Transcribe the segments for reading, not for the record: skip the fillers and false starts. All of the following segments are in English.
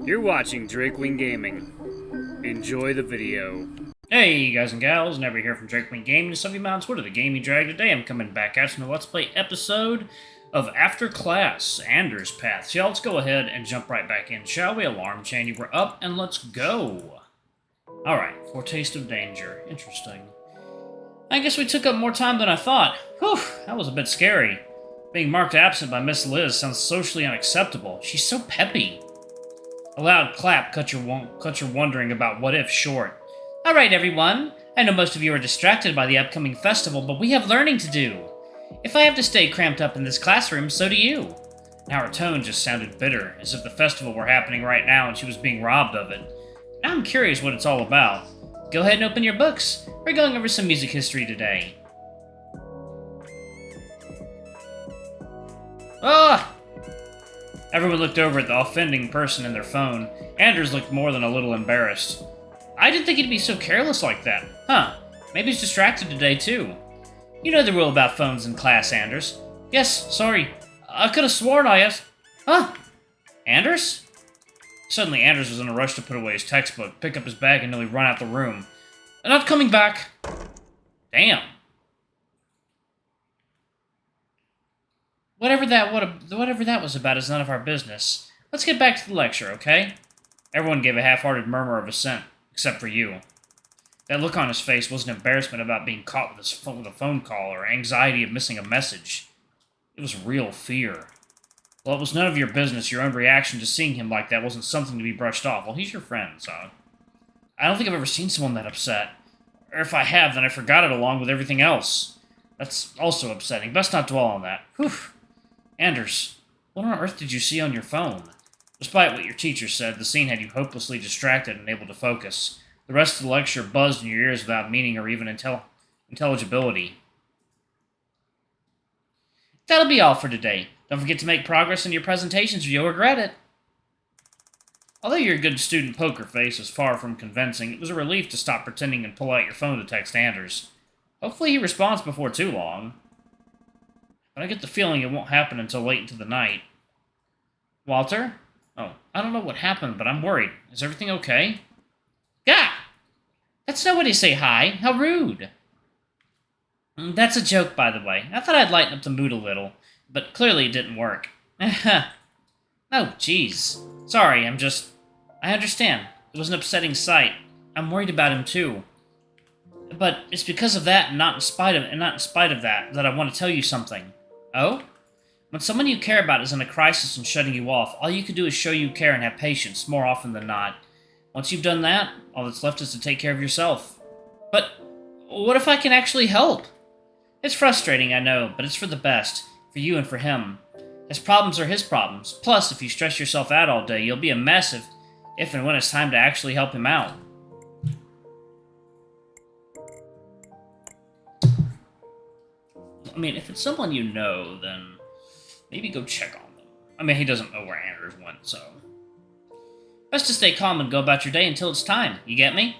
You're watching Drakewing Gaming. Enjoy the video. Hey guys and gals, Never here from Drakewing Gaming. Some of you mounts, what are the gaming drag today? I'm coming back at you in a Let's Play episode of After Class, Anders Path. So let's go ahead and jump right back in, shall we? Alarm chain, we're up and let's go. Alright, Foretaste of Danger. Interesting. I guess we took up more time than I thought. Whew, that was a bit scary. Being marked absent by Miss Liz sounds socially unacceptable. She's so peppy. A loud clap cut your wondering about what if short. Alright everyone, I know most of you are distracted by the upcoming festival, but we have learning to do. If I have to stay cramped up in this classroom, so do you. Now her tone just sounded bitter, as if the festival were happening right now and she was being robbed of it. Now I'm curious what it's all about. Go ahead and open your books. We're going over some music history today. Ah! Everyone looked over at the offending person in their phone. Anders looked more than a little embarrassed. I didn't think he'd be so careless like that. Huh. Maybe he's distracted today, too. You know the rule about phones in class, Anders. Yes, sorry. I could have sworn I asked... Huh? Anders? Suddenly, Anders was in a rush to put away his textbook, pick up his bag, and nearly run out the room. I'm not coming back. Damn. Whatever that was about is none of our business. Let's get back to the lecture, okay? Everyone gave a half-hearted murmur of assent, except for you. That look on his face wasn't embarrassment about being caught with a phone call or anxiety of missing a message. It was real fear. Well, it was none of your business. Your own reaction to seeing him like that wasn't something to be brushed off. Well, he's your friend, so... I don't think I've ever seen someone that upset. Or if I have, then I forgot it along with everything else. That's also upsetting. Best not dwell on that. Whew. Anders, what on earth did you see on your phone? Despite what your teacher said, the scene had you hopelessly distracted and unable to focus. The rest of the lecture buzzed in your ears without meaning or even intelligibility. That'll be all for today. Don't forget to make progress in your presentations or you'll regret it. Although your good student poker face was far from convincing, it was a relief to stop pretending and pull out your phone to text Anders. Hopefully he responds before too long. But I get the feeling it won't happen until late into the night. Walter? Oh, I don't know what happened, but I'm worried. Is everything okay? Gah! That's no way to say hi. How rude. That's a joke, by the way. I thought I'd lighten up the mood a little, but clearly it didn't work. Oh, jeez. Sorry, I understand. It was an upsetting sight. I'm worried about him, too. But it's because of that, and not in spite of that, that I want to tell you something. Oh? When someone you care about is in a crisis and shutting you off, all you can do is show you care and have patience, more often than not. Once you've done that, all that's left is to take care of yourself. But what if I can actually help? It's frustrating, I know, but it's for the best, for you and for him. His problems are his problems. Plus, if you stress yourself out all day, you'll be a mess if and when it's time to actually help him out. I mean, if it's someone you know, then maybe go check on them. I mean, he doesn't know where Anders went, so... Best to stay calm and go about your day until it's time. You get me?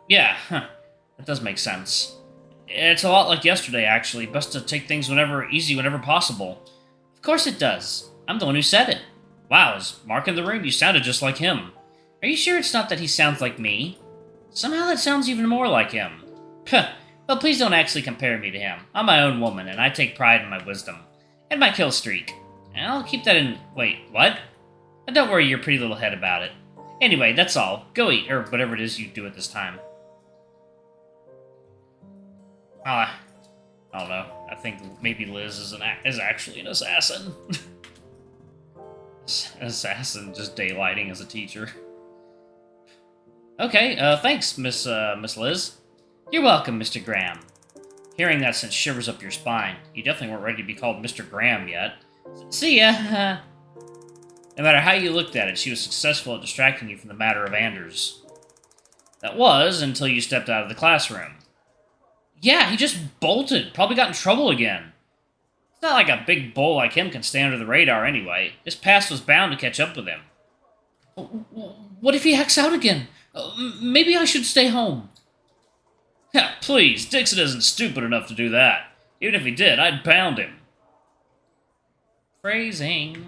Yeah, that does make sense. It's a lot like yesterday, actually. Best to take things easy whenever possible. Of course it does. I'm the one who said it. Wow, as Mark in the room, you sounded just like him. Are you sure it's not that he sounds like me? Somehow that sounds even more like him. Well, please don't actually compare me to him. I'm my own woman, and I take pride in my wisdom. And my kill streak. And I'll keep that in... Wait, what? Don't worry your pretty little head about it. Anyway, that's all. Go eat, or whatever it is you do at this time. I don't know. I think maybe Liz is actually an assassin. An assassin just daylighting as a teacher. Okay, thanks, Miss Liz. You're welcome, Mr. Graham. Hearing that sent shivers up your spine. You definitely weren't ready to be called Mr. Graham yet. See ya! No matter how you looked at it, she was successful at distracting you from the matter of Anders. That was, until you stepped out of the classroom. Yeah, he just bolted. Probably got in trouble again. It's not like a big bull like him can stay under the radar anyway. His past was bound to catch up with him. What if he hacks out again? Maybe I should stay home. Yeah, please, Dixon isn't stupid enough to do that. Even if he did, I'd pound him. Phrasing.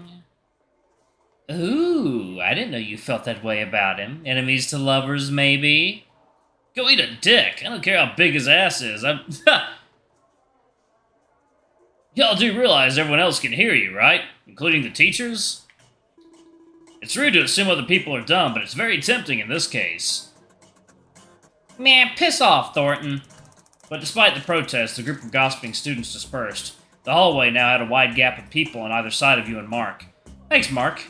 Ooh, I didn't know you felt that way about him. Enemies to lovers, maybe? Go eat a dick. I don't care how big his ass is. Y'all do realize everyone else can hear you, right? Including the teachers? It's rude to assume other people are dumb, but it's very tempting in this case. Man, piss off, Thornton. But despite the protest, the group of gossiping students dispersed. The hallway now had a wide gap of people on either side of you and Mark. Thanks, Mark.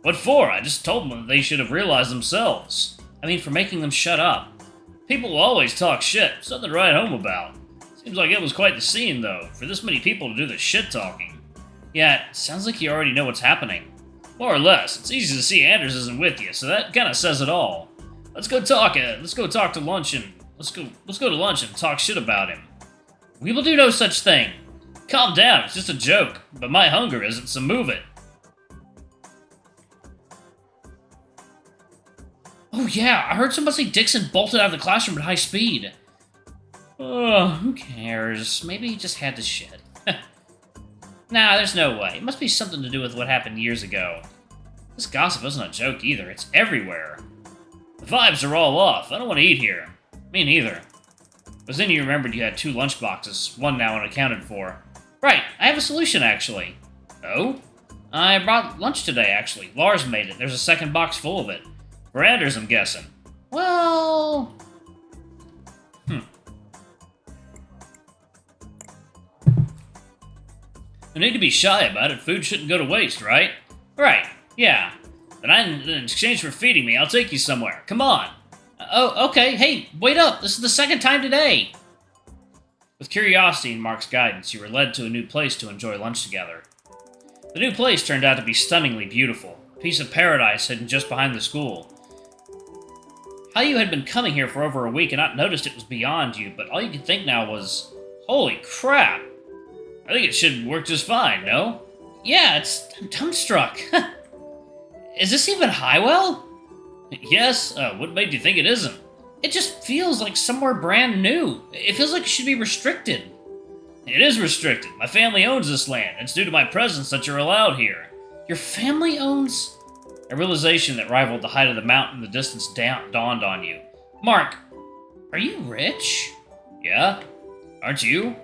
What for? I just told them that they should have realized themselves. I mean, for making them shut up. People will always talk shit, something to write home about. Seems like it was quite the scene, though, for this many people to do the shit-talking. Yeah, it sounds like you already know what's happening. More or less. It's easy to see Anders isn't with you, so that kind of says it all. Let's go talk to lunch and let's go to lunch and talk shit about him. We will do no such thing. Calm down, it's just a joke, but my hunger isn't, so move it. Oh yeah, I heard somebody say Dixon bolted out of the classroom at high speed. Oh, who cares? Maybe he just had to shit. Nah, there's no way. It must be something to do with what happened years ago. This gossip isn't a joke either, it's everywhere. The vibes are all off. I don't want to eat here. Me neither. But then you remembered you had 2 lunch boxes, one now unaccounted for. Right, I have a solution actually. Oh? I brought lunch today actually. Lars made it. There's a second box full of it. For Anders, I'm guessing. Well... No need to be shy about it. Food shouldn't go to waste, right? Right, yeah. Then in exchange for feeding me, I'll take you somewhere. Come on. Oh, okay. Hey, wait up. This is the second time today. With curiosity and Mark's guidance, you were led to a new place to enjoy lunch together. The new place turned out to be stunningly beautiful. A piece of paradise hidden just behind the school. How you had been coming here for over a week and not noticed it was beyond you, but all you could think now was, holy crap. I think it should work just fine, no? Yeah, I'm dumbstruck. Is this even Highwell? Yes, what made you think it isn't? It just feels like somewhere brand new. It feels like it should be restricted. It is restricted. My family owns this land. It's due to my presence that you're allowed here. Your family owns... A realization that rivaled the height of the mountain in the distance dawned on you. Mark, are you rich? Yeah. Aren't you?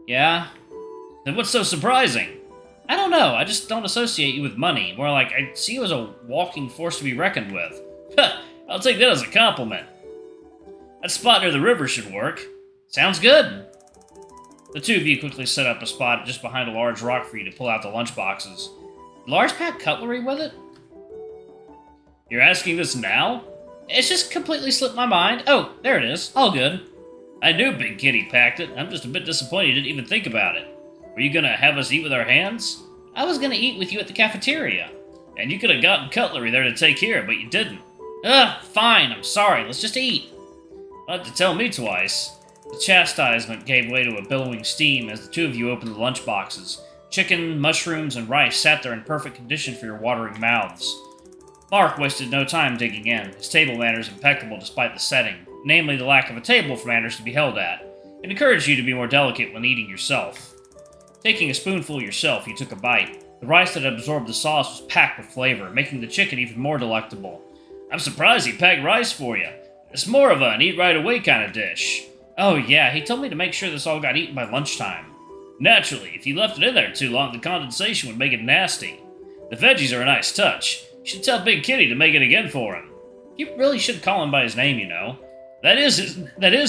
Yeah. Then what's so surprising? I don't know, I just don't associate you with money. More like, I see you as a walking force to be reckoned with. I'll take that as a compliment. That spot near the river should work. Sounds good. The two of you quickly set up a spot just behind a large rock for you to pull out the lunch boxes. Did Lars pack cutlery with it? You're asking this now? It's just completely slipped my mind. Oh, there it is. All good. I knew Big Kitty packed it. I'm just a bit disappointed you didn't even think about it. Were you gonna have us eat with our hands? I was gonna eat with you at the cafeteria. And you could have gotten cutlery there to take care, but you didn't. Ugh, fine, I'm sorry, let's just eat. You'll have to tell me twice. The chastisement gave way to a billowing steam as the two of you opened the lunch boxes. Chicken, mushrooms, and rice sat there in perfect condition for your watering mouths. Mark wasted no time digging in, his table manners impeccable despite the setting, namely the lack of a table for Anders to be held at. It encouraged you to be more delicate when eating yourself. Taking a spoonful yourself, you took a bite. The rice that absorbed the sauce was packed with flavor, making the chicken even more delectable. I'm surprised he packed rice for you. It's more of an eat-right-away kind of dish. Oh yeah, he told me to make sure this all got eaten by lunchtime. Naturally, if you left it in there too long, the condensation would make it nasty. The veggies are a nice touch. You should tell Big Kitty to make it again for him. You really should call him by his name, you know. That is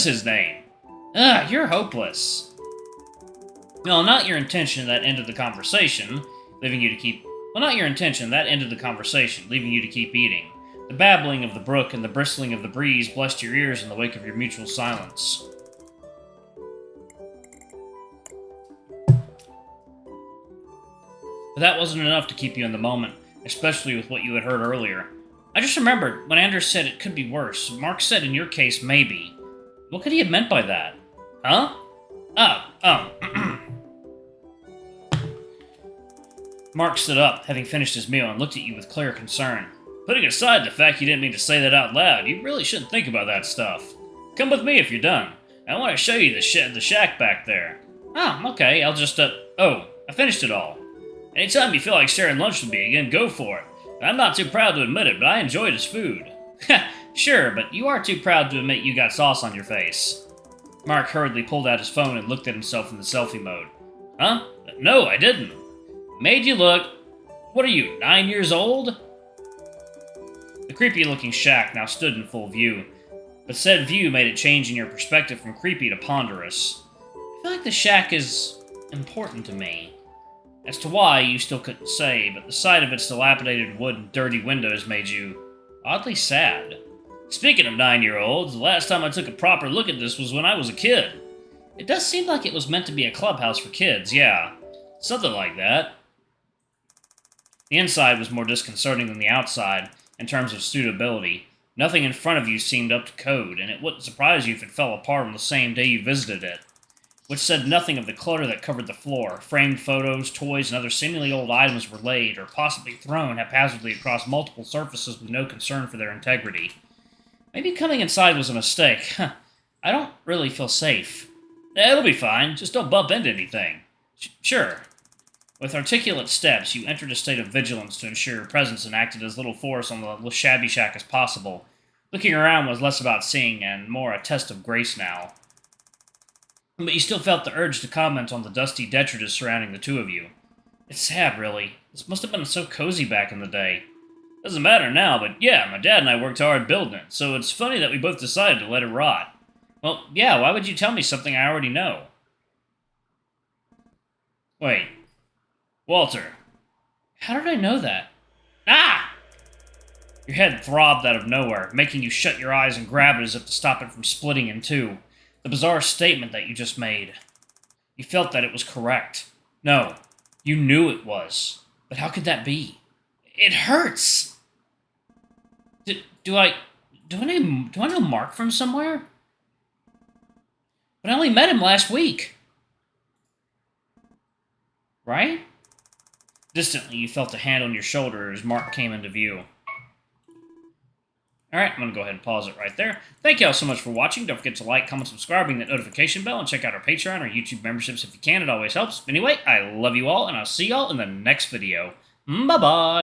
his name. Ugh, you're hopeless. Well, not your intention that ended the conversation, leaving you to keep... Well, not your intention that ended the conversation, leaving you to keep eating. The babbling of the brook and the bristling of the breeze blessed your ears in the wake of your mutual silence. But that wasn't enough to keep you in the moment, especially with what you had heard earlier. I just remembered when Anders said it could be worse. Mark said in your case, maybe. What could he have meant by that? Huh? Mark stood up, having finished his meal, and looked at you with clear concern. Putting aside the fact you didn't mean to say that out loud, you really shouldn't think about that stuff. Come with me if you're done. I want to show you the shack back there. Oh, okay, I'll just, I finished it all. Anytime you feel like sharing lunch with me again, go for it. I'm not too proud to admit it, but I enjoyed his food. Sure, but you are too proud to admit you got sauce on your face. Mark hurriedly pulled out his phone and looked at himself in the selfie mode. Huh? No, I didn't. Made you look. What are you, 9 years old? The creepy-looking shack now stood in full view, but said view made it change in your perspective from creepy to ponderous. I feel like the shack is important to me. As to why, you still couldn't say, but the sight of its dilapidated wood and dirty windows made you oddly sad. Speaking of 9-year-olds, the last time I took a proper look at this was when I was a kid. It does seem like it was meant to be a clubhouse for kids, yeah. Something like that. The inside was more disconcerting than the outside, in terms of suitability. Nothing in front of you seemed up to code, and it wouldn't surprise you if it fell apart on the same day you visited it. Which said nothing of the clutter that covered the floor. Framed photos, toys, and other seemingly old items were laid, or possibly thrown haphazardly across multiple surfaces with no concern for their integrity. Maybe coming inside was a mistake. I don't really feel safe. It'll be fine, just don't bump into anything. Sure. With articulate steps, you entered a state of vigilance to ensure your presence and acted as little force on the shabby shack as possible. Looking around was less about seeing and more a test of grace now. But you still felt the urge to comment on the dusty detritus surrounding the two of you. It's sad, really. This must have been so cozy back in the day. Doesn't matter now, but yeah, my dad and I worked hard building it, so it's funny that we both decided to let it rot. Well, yeah, why would you tell me something I already know? Wait. Walter. How did I know that? Ah! Your head throbbed out of nowhere, making you shut your eyes and grab it as if to stop it from splitting in two. The bizarre statement that you just made. You felt that it was correct. No, you knew it was. But how could that be? It hurts! Do I know Mark from somewhere? But I only met him last week. Right? Distantly, you felt a hand on your shoulder as Mark came into view. Alright, I'm going to go ahead and pause it right there. Thank you all so much for watching. Don't forget to like, comment, subscribe, ring that notification bell, and check out our Patreon or YouTube memberships if you can. It always helps. Anyway, I love you all, and I'll see y'all in the next video. Bye-bye!